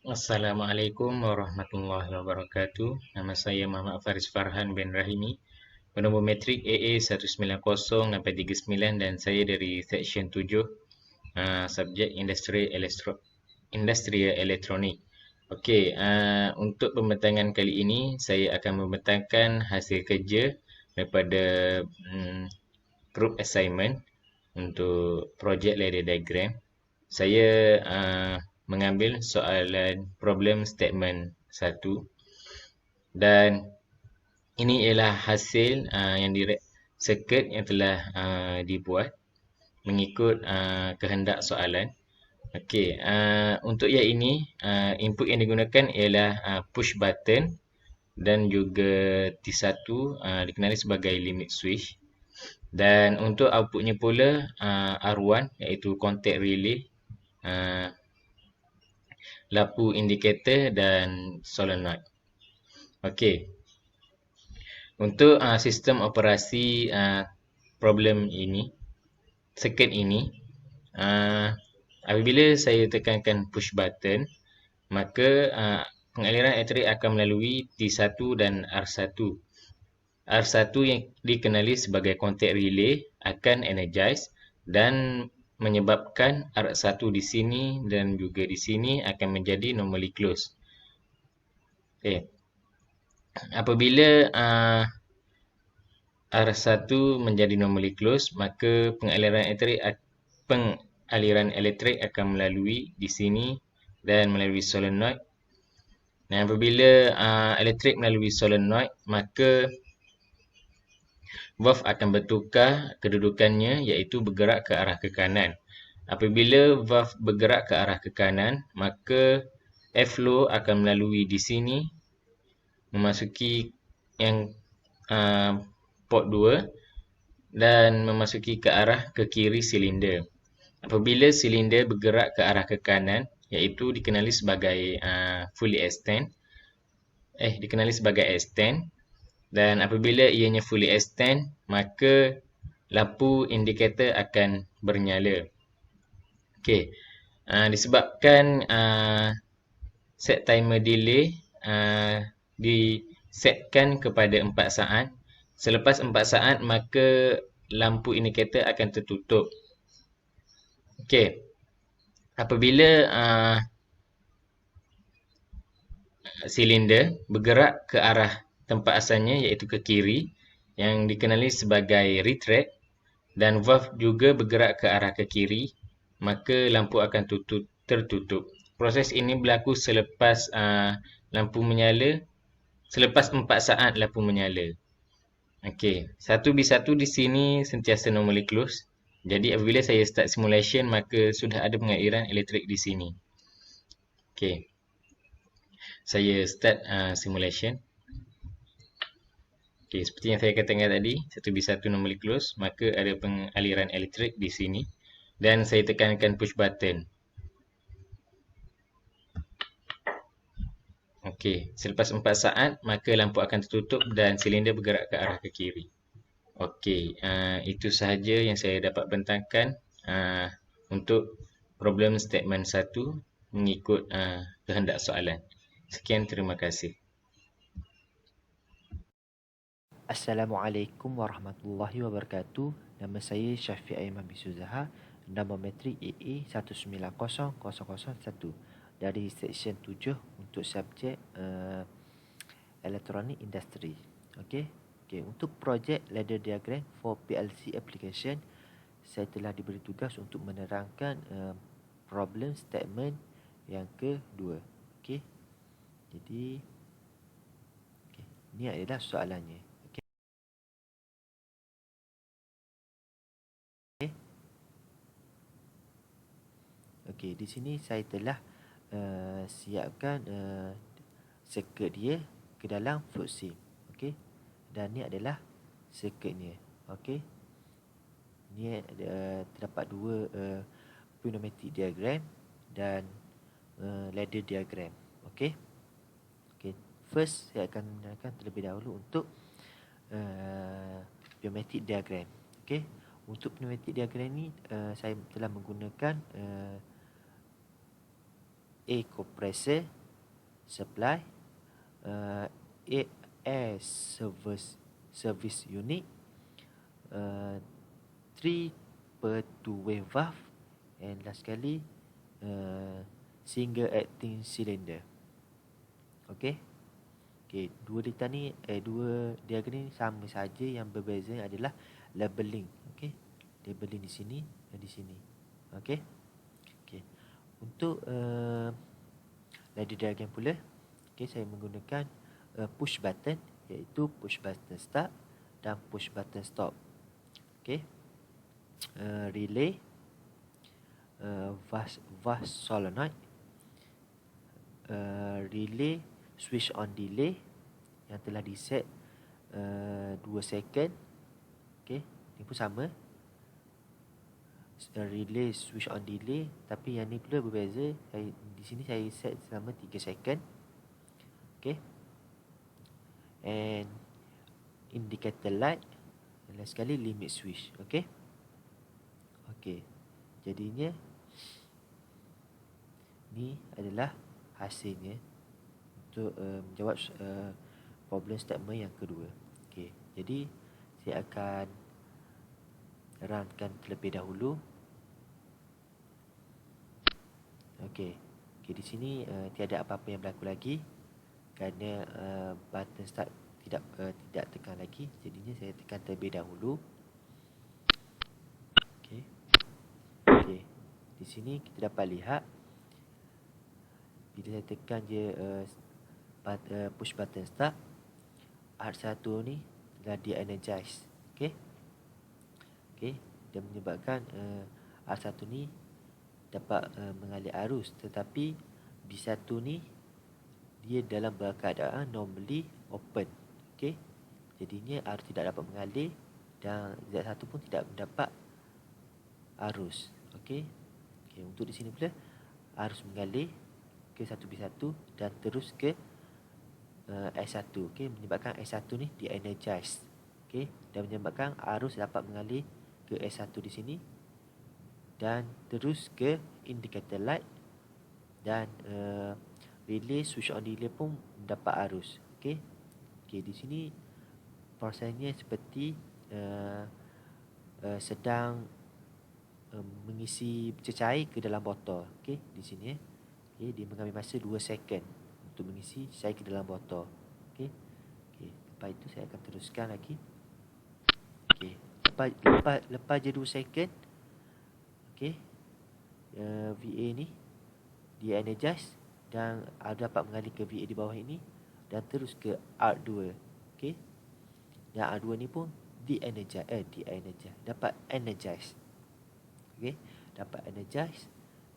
Assalamualaikum warahmatullahi wabarakatuh. Nama saya Muhammad Faris Farhan bin Rahimi. Bernombor metrik AA 190-39 dan saya dari Seksyen 7, subjek Industrial Elektronik. Okey, untuk pembentangan kali ini saya akan membentangkan hasil kerja daripada group assignment untuk projek ladder diagram. Saya mengambil soalan problem statement 1 dan ini ialah hasil yang circuit yang telah dibuat mengikut kehendak soalan. Okey, untuk yang ini input yang digunakan ialah push button dan juga T1 dikenali sebagai limit switch. Dan untuk outputnya pula R1 iaitu contact relay, lampu indikator dan solenoid. Okey. Untuk sistem operasi problem ini, circuit ini, apabila saya tekankan push button, maka pengaliran elektrik akan melalui T1 dan R1. R1 yang dikenali sebagai contact relay akan energize dan menyebabkan R1 di sini dan juga di sini akan menjadi normally closed. Okay. Apabila R1 menjadi normally closed, maka pengaliran elektrik akan melalui di sini dan melalui solenoid. Dan apabila elektrik melalui solenoid, maka valve akan bertukar kedudukannya iaitu bergerak ke arah ke kanan. Apabila valve bergerak ke arah ke kanan, maka airflow akan melalui di sini memasuki yang port 2 dan memasuki ke arah ke kiri silinder. Apabila silinder bergerak ke arah ke kanan, iaitu dikenali sebagai fully extend, dan apabila ianya fully extend, maka lampu indikator akan bernyala. Okey. Disebabkan set timer delay disetkan kepada 4 saat. Selepas 4 saat, maka lampu indikator akan tertutup. Okey. Apabila silinder bergerak ke arah tempat asalnya iaitu ke kiri yang dikenali sebagai retract dan valve juga bergerak ke arah ke kiri, maka lampu akan tertutup. Proses ini berlaku selepas lampu menyala, selepas 4 saat lampu menyala. Okey, 1B1 di sini sentiasa normally close. Jadi apabila saya start simulation, maka sudah ada pengaliran elektrik di sini. Okey. Saya start simulation. Okey, seperti yang saya katakan tadi, 1B1 normally close, maka ada pengaliran elektrik di sini dan saya tekankan push button. Okey, selepas 4 saat, maka lampu akan tertutup dan silinder bergerak ke arah ke kiri. Okey, itu sahaja yang saya dapat bentangkan untuk problem statement 1 mengikut kehendak soalan. Sekian, terima kasih. Assalamualaikum warahmatullahi wabarakatuh. Nama saya Syafiq Aiman bin Suzaha, nombor metrik AA 190-001 dari Seksyen 7 untuk subjek Electronic Industry. Okey. Untuk projek ladder diagram for PLC application, saya telah diberi tugas untuk menerangkan problem statement yang kedua. Okey. Jadi ini adalah soalannya. Okey, di sini saya telah siapkan circuit dia ke dalam float sim. Okey. Dan ni adalah circuitnya. Okey. Ni terdapat dua pneumatic diagram dan ladder diagram. Okey. Okey. First saya akan menggunakan terlebih dahulu untuk pneumatic diagram. Okey. Untuk pneumatic diagram ni saya telah menggunakan A compressor supply, air service unit, 3 per two-way valve, and last sekali single acting cylinder. Okey. Okey, dua diagram ni sama saja, yang berbeza adalah labeling. Okey. Labeling di sini dan di sini. Okey. Okey. Untuk ladder diagram pula, okey, saya menggunakan push button, iaitu push button start dan push button stop. Okey. Relay, vast solenoid, relay switch on delay yang telah diset 2 second. Okey, ini pun sama, relay switch on delay, tapi yang ni pula berbeza. Di sini saya set selama 3 second. Okey. And indicator light, dan last sekali limit switch. Okey. Okey. Jadinya ni adalah hasilnya untuk menjawab problem statement yang kedua. Okey. Jadi saya akan runkan terlebih dahulu. Okey. Okey, di sini tiada apa-apa yang berlaku lagi kerana button start tidak tekan lagi. Jadinya saya tekan terlebih dahulu. Okey. Okey. Di sini kita dapat lihat bila saya tekan je push button start, R1 ni telah di-energize. Okey. Okey, dan menyebabkan R1 ni dapat mengalir arus, tetapi B1 ni dia dalam keadaan normally open. Okey. Jadinya arus tidak dapat mengalir dan Z1 pun tidak mendapat arus. Okey. Okey, untuk di sini pula arus mengalir ke 1B1 dan terus ke S1. Okey, menyebabkan S1 ni di-energize. Okey, dan menyebabkan arus dapat mengalir ke S1 di sini dan terus ke indicator light, dan relay switch on delay pun mendapat arus. Okey. Okey, di sini prosesnya seperti sedang mengisi cecair ke dalam botol. Okey, di sini okey, dia mengambil masa 2 second untuk mengisi cair ke dalam botol. Okey. Okey, lepas itu saya akan teruskan lagi. Okey, lepas je 2 second, okey, VA ni dia energize dan dapat mengalir ke VA di bawah ini dan terus ke R2. Okey. Dan R2 ni pun dapat energize. Okey, dapat energize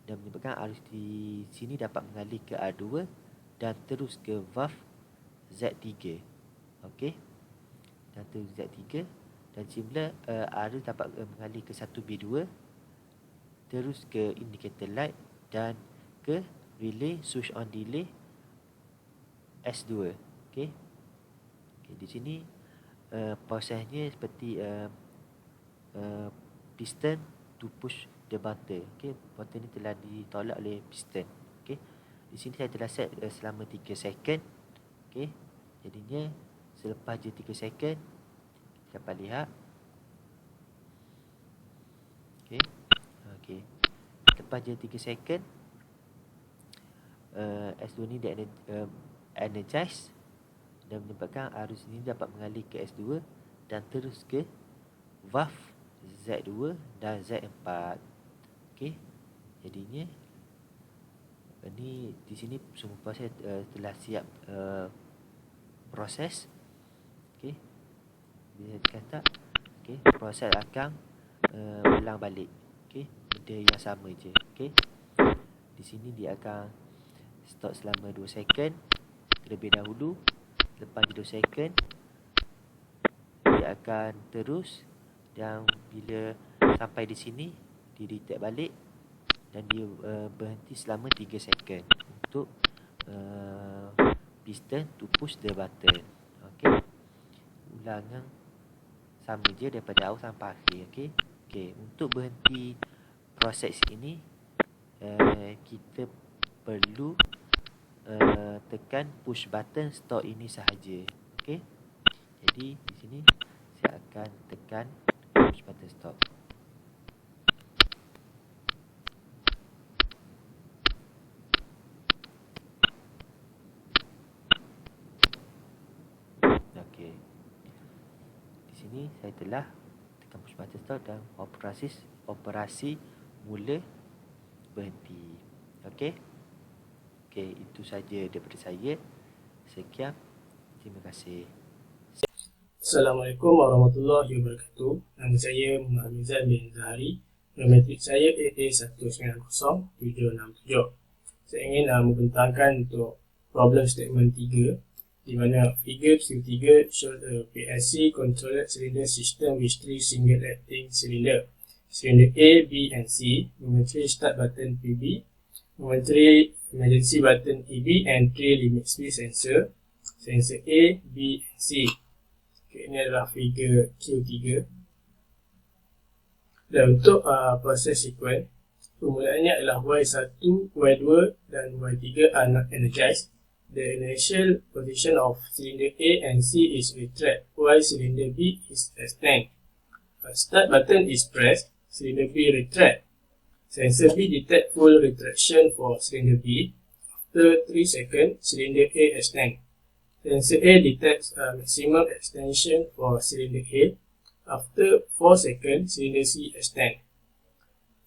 dan menyebabkan arus di sini dapat mengalir ke R2 dan terus ke valve Z3. Okey. Dan terus Z3 dan semula arus dapat mengalir ke 1B2 terus ke indicator light dan ke relay switch on delay S2. Okey. Okey, di sini prosesnya seperti piston to push the button. Okey, button ni telah ditolak oleh piston. Okey. Di sini saya telah set selama 3 second. Okey. Jadinya selepas je 3 second dapat lihat. Okey. Okey. Lepas je 3 second S2 ni dia energize dan menyebabkan arus ini dapat mengalir ke S2 dan terus ke valve Z2 dan Z4. Okey. Jadinya ni di sini semua proses telah siap proses. Okey. Bila kata okey, proses akan ulang balik. Okey, benda yang sama je. Okey. Di sini dia akan stop selama 2 second terlebih dahulu. Lepas 2 second dia akan terus, dan bila sampai di sini dia reset balik dan dia berhenti selama 3 second untuk piston to push the button. Okey. Ulangan sama je daripada awal sampai akhir. Okey. Okey, untuk berhenti proses ini kita perlu tekan push button stop ini sahaja. Okey. Jadi di sini saya akan tekan push button stop. Okey. Di sini saya telah tekan push button stop dan operasi mula berhenti. Okey. Okey, itu saja daripada saya. Sekian. Terima kasih. Assalamualaikum warahmatullahi wabarakatuh. Nama saya Muhammad Mizan bin Zahari. Matrik saya AA190767. Saya ingin membentangkan untuk problem statement 3, di mana figure 3 show a PLC controlled cylinder system with 3 single acting cylinder. Cylinder A, B and C, number 3 start button PB, number 3 emergency button EB and 3 limit speed sensor. Sensor A, B and C. Okay, ini adalah figure Q3. Dan untuk proses sequence, permulaannya adalah Y1, Y2 dan Y3 are not energized. The initial position of cylinder A and C is retract, while cylinder B is extend. Start button is pressed, cylinder B retract. Sensor B detect full retraction for cylinder B. After 3 seconds, cylinder A extend. Sensor A detects maximum extension for cylinder A. After 4 seconds, cylinder C extend.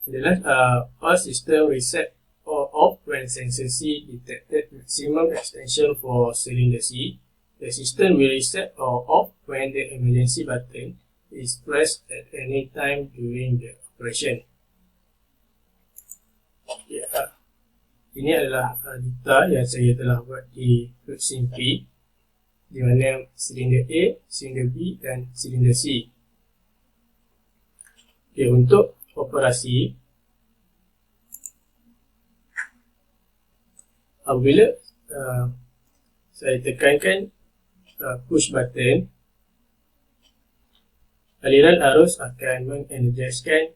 The last all system reset or off when sensor C detected maximum extension for cylinder C. The system will reset or off when the emergency button is pressed at any time during the operation. Ini adalah data yang saya telah buat di Fluxing P, di mana silinder A, silinder B dan silinder C. Okay, untuk operasi, apabila saya tekankan push button, aliran arus akan mengenergiskan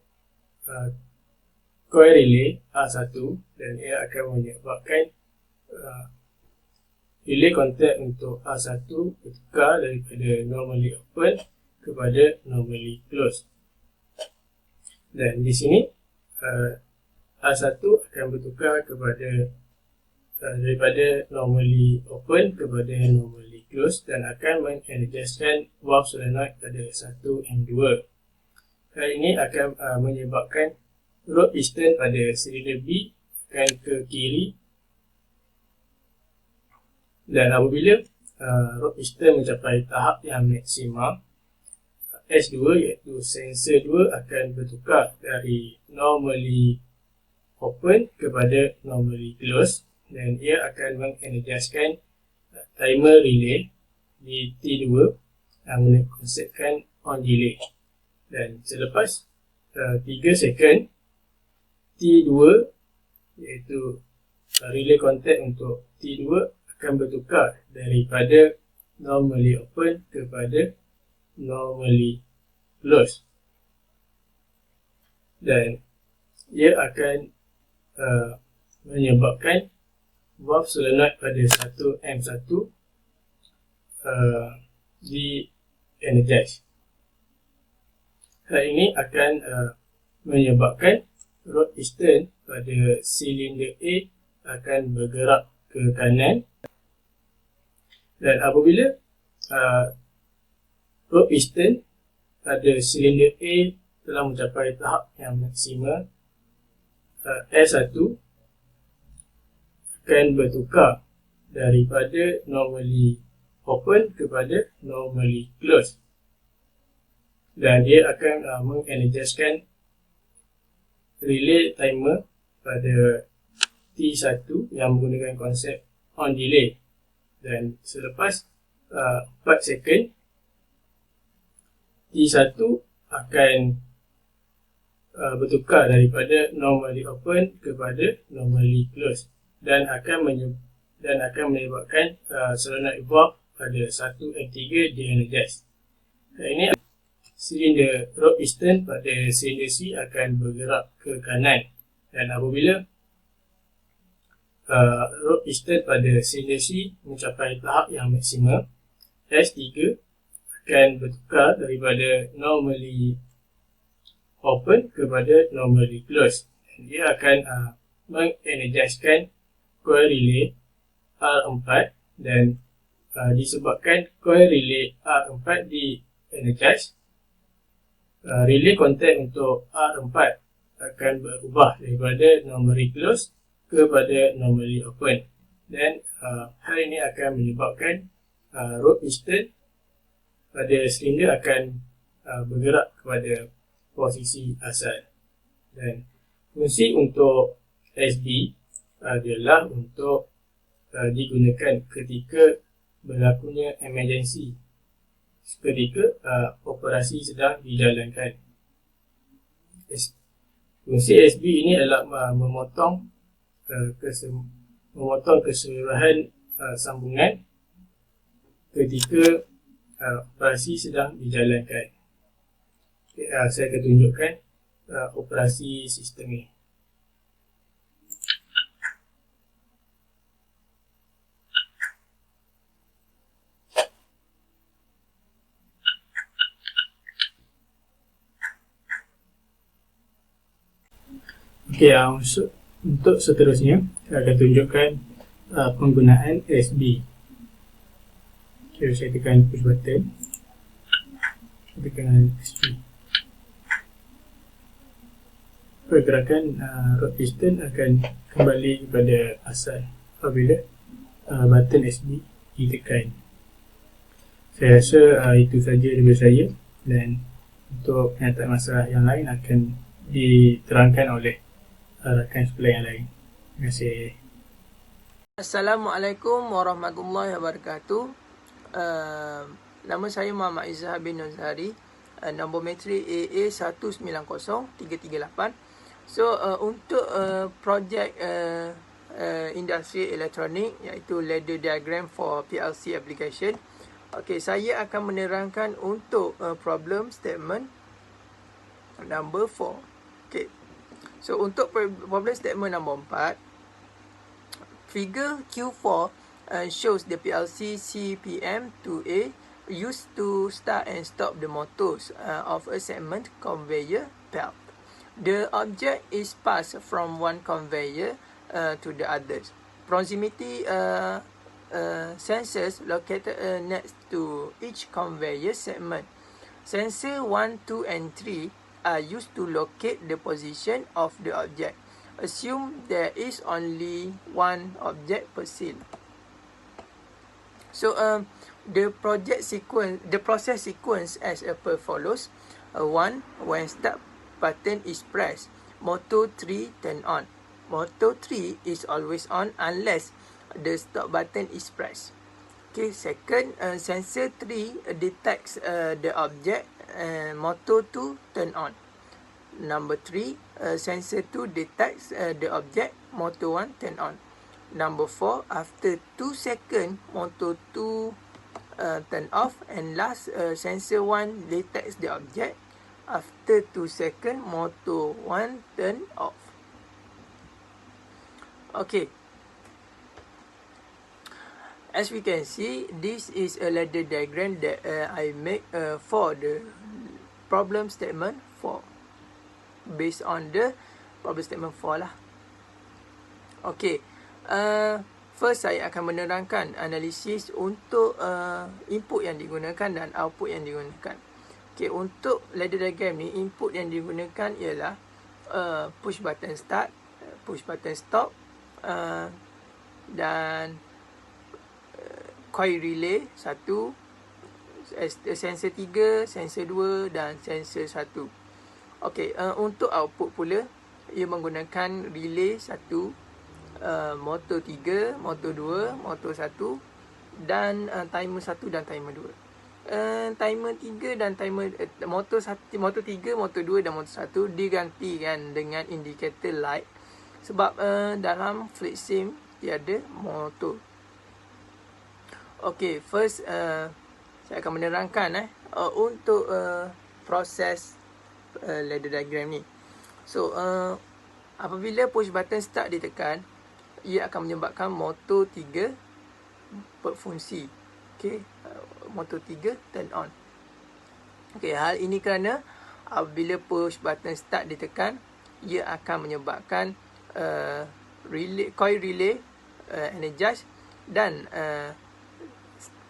coil relay A1 dan ia akan menyebabkan relay contact untuk A1 bertukar daripada normally open kepada normally closed. Dan di sini A1 akan bertukar kepada daripada normally open kepada normally closed dan akan mengenergiskan valve solenoid pada 1 and 2. Hal ini akan menyebabkan rod piston pada silinder B akan ke kiri, dan apabila rod piston mencapai tahap yang maksima, S2 iaitu sensor 2 akan bertukar dari normally open kepada normally closed dan ia akan mengenergiskan timer relay di T2 yang mengkonsepkan on delay. Dan selepas 3 second, T2 iaitu relay contact untuk T2 akan bertukar daripada normally open kepada normally closed, dan ia akan menyebabkan valve solenoid pada 1M1 di energize. Hal ini akan menyebabkan rod piston pada silinder A akan bergerak ke kanan, dan apabila rod piston pada silinder A telah mencapai tahap yang maksima, S1 akan bertukar daripada normally open kepada normally closed, dan dia akan mengenergiskan relay timer pada T1 yang menggunakan konsep on delay, dan selepas 4 second, T1 akan bertukar daripada normally open kepada normally closed dan akan menyebabkan solenoid valve pada 1 and 3 di-energize. Ini silinder rod piston pada silinder C akan bergerak ke kanan, dan apabila rope piston pada silinder C mencapai tahap yang maksima, S3 akan bertukar daripada normally open kepada normally closed. Dia akan mengenergiskan coil relay R4 dan disebabkan coil relay R4 di-energize, relay kontak untuk R4 akan berubah daripada normally closed kepada normally open, dan hal ini akan menyebabkan rope piston pada silinder akan bergerak kepada posisi asal. Dan fungsi untuk SB adalah untuk digunakan ketika berlakunya emergency, ketika operasi sedang dijalankan. Fungsi SB ini adalah memotong keseluruhan sambungan ketika operasi sedang dijalankan. Saya akan tunjukkan operasi sistem ini. Okey, untuk seterusnya saya akan tunjukkan penggunaan SB. Okay, saya tekan push button, tekan SB. Pergerakan rope piston akan kembali kepada asal apabila button SB ditekan. Saya rasa itu saja daripada saya, dan untuk kenyataan masalah yang lain akan diterangkan oleh rakan sebelah yang lain. Terima kasih. Assalamualaikum warahmatullahi wabarakatuh. Nama saya Muhammad Izzah bin Nuzari. Nombor matrik AA190338. So untuk projek industri elektronik, iaitu ladder diagram for PLC application. Okay, saya akan menerangkan untuk problem statement number 4. Okay. So untuk problem statement number 4, figure Q4 shows the PLC CPM2A used to start and stop the motors of a segment conveyor belt. The object is passed from one conveyor to the others. Proximity sensors located next to each conveyor segment. Sensor 1, 2 and 3 are used to locate the position of the object. Assume there is only one object per cell. So the process sequence as per follows. 1. When start button is pressed, motor 3 turn on. Motor 3 is always on unless the stop button is pressed. Okay. Second, sensor 3 detects the object and motor 2 turn on. Number 3, sensor 2 detects the object, motor 1 turn on. Number 4, after 2 seconds, motor 2 turn off, and last, sensor 1 detects the object. After 2 seconds, motor 1 turn off. Okay. As we can see, this is a ladder diagram that I make for the problem statement 4. Based on the problem statement 4 lah. Okay. First saya akan menerangkan analisis untuk input yang digunakan dan output yang digunakan. Okay, untuk ladder diagram ni, input yang digunakan ialah push button start, push button stop, dan coil relay 1, sensor 3, sensor 2 dan sensor 1. Okey, untuk output pula, ia menggunakan relay 1, motor 3, motor 2, motor 1 dan timer 1 dan timer 2. Timer 3 dan timer motor 1, motor 3, motor 2 dan motor 1 digantikan dengan indikator light sebab dalam fleet sim tiada motor. Okey, first saya akan menerangkan untuk proses ladder diagram ni. So apabila push button start ditekan, ia akan menyebabkan motor 3 berfungsi. Okey, motor 3 turn on. Okey, hal ini kerana apabila push button start ditekan, ia akan menyebabkan coil relay energize, dan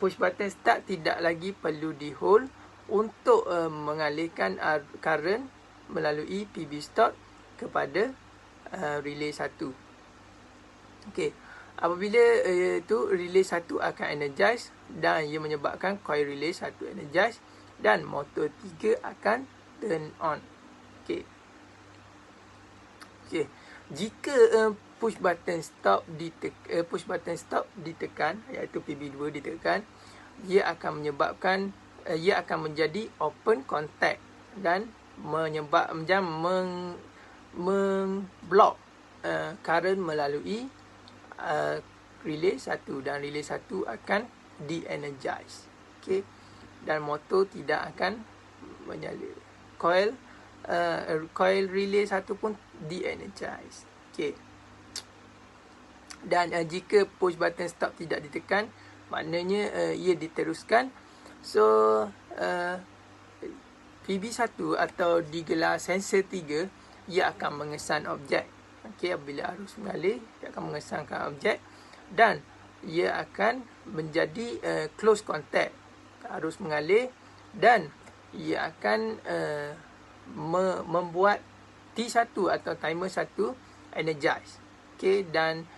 push button start tidak lagi perlu di hold untuk mengalihkan current melalui PB stop kepada relay 1. Okey, apabila itu relay 1 akan energize dan ia menyebabkan coil relay 1 energize dan motor 3 akan turn on. Okey. Okey, jika push button stop ditekan, iaitu PB2 ditekan, ia akan menjadi open contact dan memblok current melalui relay 1, dan relay 1 akan de-energize. Okey, dan motor tidak akan menyala. Coil relay 1 pun de-energize. Okey. Dan jika push button stop tidak ditekan, maknanya ia diteruskan. So PB1 atau digelar sensor 3, ia akan mengesan objek. Okey, apabila arus mengalir, ia akan mengesankan objek dan ia akan menjadi close contact. Arus mengalir dan ia akan membuat T1 atau timer 1 energize. Okey, dan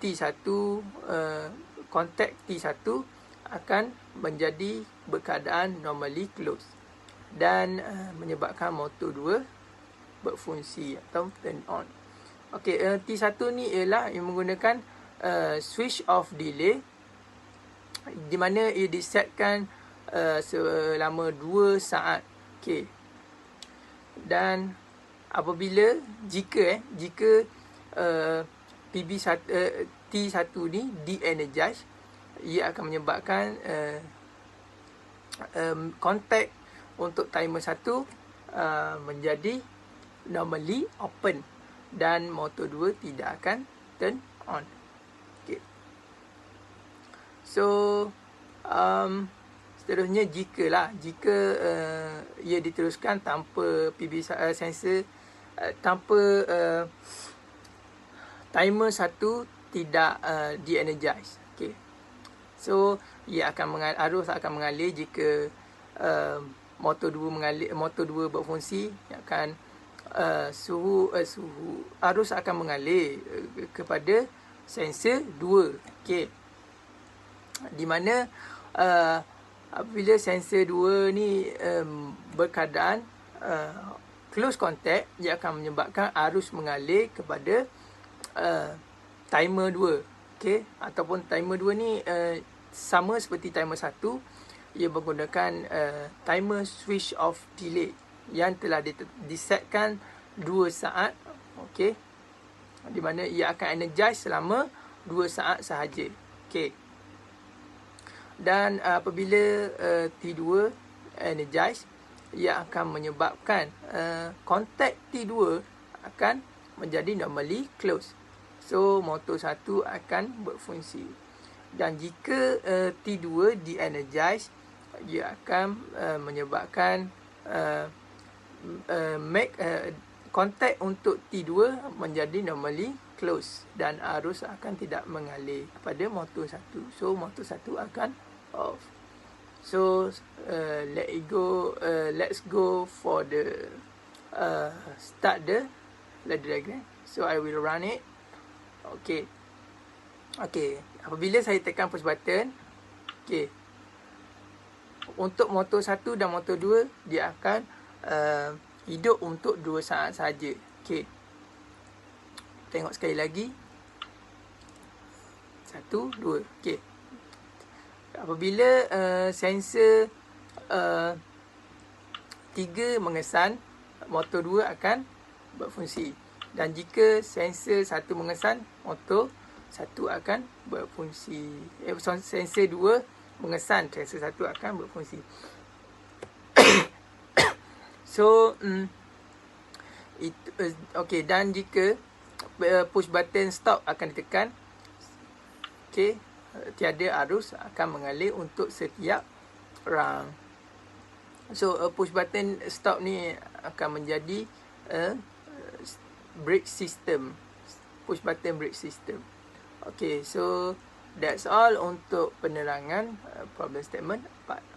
T1 kontak T1 akan menjadi berkeadaan normally close dan menyebabkan motor 2 berfungsi atau turn on. Okey, T1 ni ialah yang menggunakan switch off delay, di mana ia disetkan selama 2 saat. Okey. Dan apabila jika T1 ni de-energize, ia akan menyebabkan kontak untuk timer 1 menjadi normally open dan motor 2 tidak akan turn on. Okay. So seterusnya jika ia diteruskan tanpa PB sensor, tanpa timer 1 tidak de-energize. Okay. So arus akan mengalir jika motor 2 berfungsi, akan arus akan mengalir kepada sensor 2. Okey. Di mana apabila sensor 2 ni berkeadaan close contact, ia akan menyebabkan arus mengalir kepada timer 2. Okey, ataupun timer 2 ni sama seperti timer 1, ia menggunakan timer switch off delay yang telah disetkan 2 saat. Okey, di mana ia akan energize selama 2 saat sahaja. Okey. Dan apabila T2 energize, ia akan menyebabkan kontak T2 akan menjadi normally close. So motor 1 akan berfungsi. Dan jika T2 de-energize, ia akan menyebabkan kontak untuk T2 menjadi normally close dan arus akan tidak mengalir kepada motor 1. So motor 1 akan off. So let's go for the start the ladder diagram. So I will run it. Okay. Apabila saya tekan push button, okay, untuk motor 1 dan motor 2, dia akan hidup untuk 2 saat sahaja. Okay. Tengok sekali lagi. 1, 2. Okay. Apabila sensor 3 mengesan, motor 2 akan berfungsi. Dan jika sensor 1 mengesan, motor 1 akan berfungsi. Sensor 2 mengesan, sensor 1 akan berfungsi. So, okay, dan jika push button stop akan ditekan. Okey, tiada arus akan mengalir untuk setiap rang. So push button stop ni akan menjadi brake system, push button brake system. Okay, so that's all untuk penerangan problem statement 4.